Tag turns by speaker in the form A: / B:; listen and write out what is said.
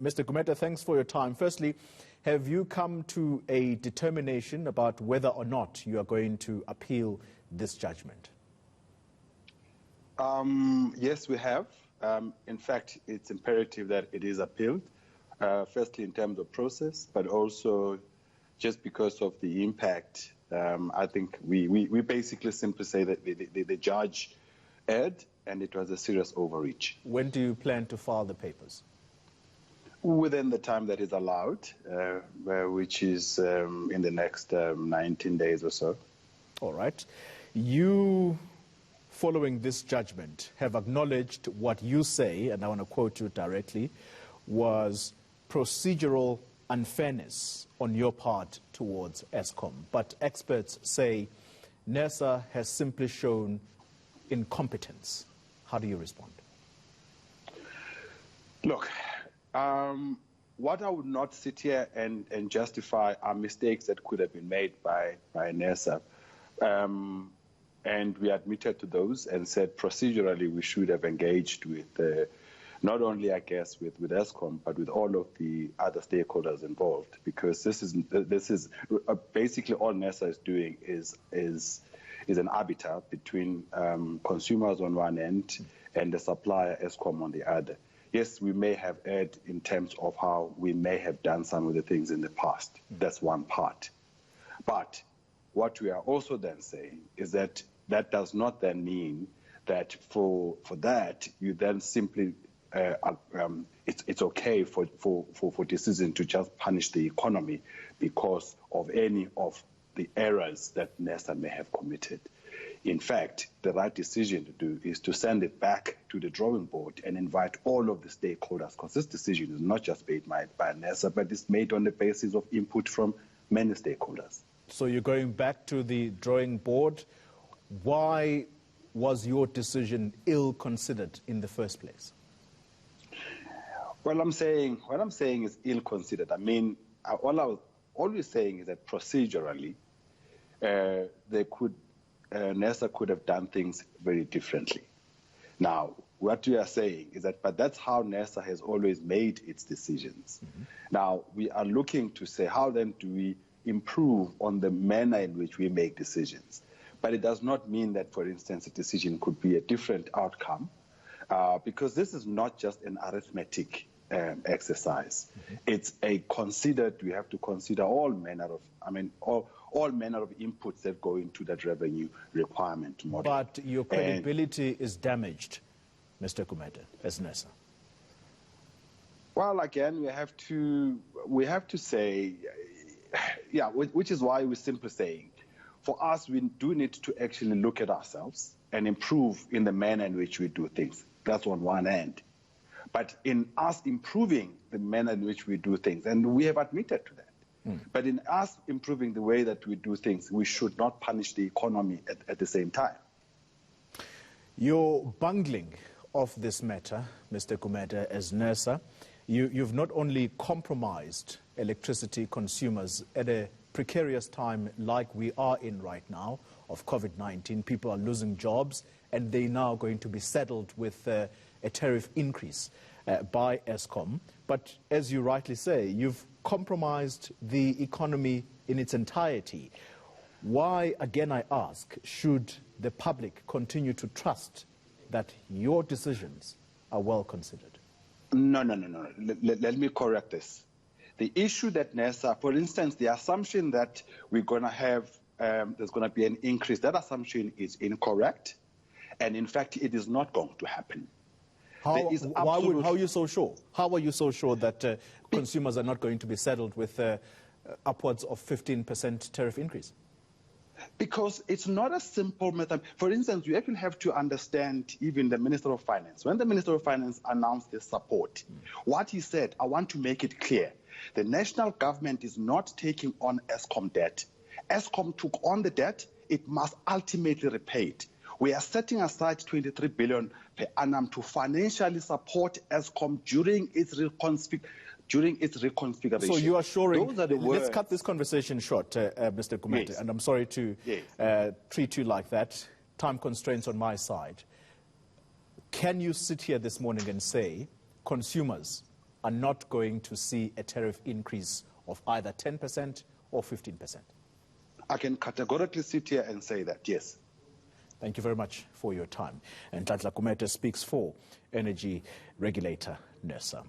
A: Mr. Gumede, thanks for your time. Firstly, have you come to a determination about whether or not you are going to appeal this judgment?
B: Yes, we have. In fact, it's imperative that it is appealed, firstly in terms of process, but also just because of the impact. I think we basically simply say that the judge erred and it was a serious overreach.
A: When do you plan to file the papers?
B: Within the time that is allowed, which is in the next 19 days or so.
A: All right. You, following this judgment, have acknowledged what you say, and I want to quote you directly, was procedural unfairness on your part towards Eskom. But experts say Nersa has simply shown incompetence. How do you respond?
B: Look, what I would not sit here and justify are mistakes that could have been made by Nersa. And we admitted to those and said procedurally we should have engaged with not only, I guess, with Eskom, but with all of the other stakeholders involved, because this is basically all Nersa is doing is an arbiter between consumers on one end and the supplier Eskom on the other. Yes, we may have erred in terms of how we may have done some of the things in the past. That's one part. But what we are also then saying is that that does not then mean that for that you then simply it's okay for decision to just punish the economy because of any of the errors that Nersa may have committed. In fact, the right decision to do is to send it back to the drawing board and invite all of the stakeholders, because this decision is not just made by Nersa, but it's made on the basis of input from many stakeholders.
A: So you're going back to the drawing board. Why was your decision ill-considered in the first place?
B: Well, what I'm saying is ill-considered. I mean, all we're saying is that procedurally, Nersa could have done things very differently. Now, what we are saying is that, but that's how Nersa has always made its decisions. Now, we are looking to say, how then do we improve on the manner in which we make decisions? But it does not mean that, for instance, a decision could be a different outcome, because this is not just an arithmetic exercise. It's a considered, we have to consider all manner of inputs that go into that revenue requirement model.
A: But your credibility is damaged, Mr. Gumede, as Nersa.
B: Well, again, we have to say, yeah, which is why we're simply saying, for us, we do need to actually look at ourselves and improve in the manner in which we do things. That's on one end. But in us improving the manner in which we do things, and we have admitted to that, but in us improving the way that we do things, we should not punish the economy at the same time.
A: Your bungling of this matter, Mr. Gumede, as Nersa, you've not only compromised electricity consumers at a precarious time like we are in right now of COVID-19. People are losing jobs and they're now going to be saddled with a tariff increase by Eskom. But as you rightly say, you've compromised the economy in its entirety. Why, again I ask, should the public continue to trust that your decisions are well considered?
B: No. Let me correct this. The issue that Nersa, for instance, the assumption that we're going to have, there's going to be an increase, that assumption is incorrect. And in fact, it is not going to happen.
A: How are you so sure? How are you so sure that consumers are not going to be saddled with upwards of 15% tariff increase?
B: Because it's not a simple method. For instance, you actually have to understand even the Minister of Finance. When the Minister of Finance announced the support, what he said, I want to make it clear, the national government is not taking on Eskom debt. Eskom took on the debt, it must ultimately repay it. We are setting aside 23 billion per annum to financially support Eskom during its reconfiguration.
A: So you are assuring, let's cut this conversation short, Mr. Gumede, and I'm sorry to treat you like that, time constraints on my side. Can you sit here this morning and say consumers are not going to see a tariff increase of either 10% or 15%?
B: I can categorically sit here and say that, yes.
A: Thank you very much for your time. And Nhlanhla Gumede speaks for Energy Regulator Nersa.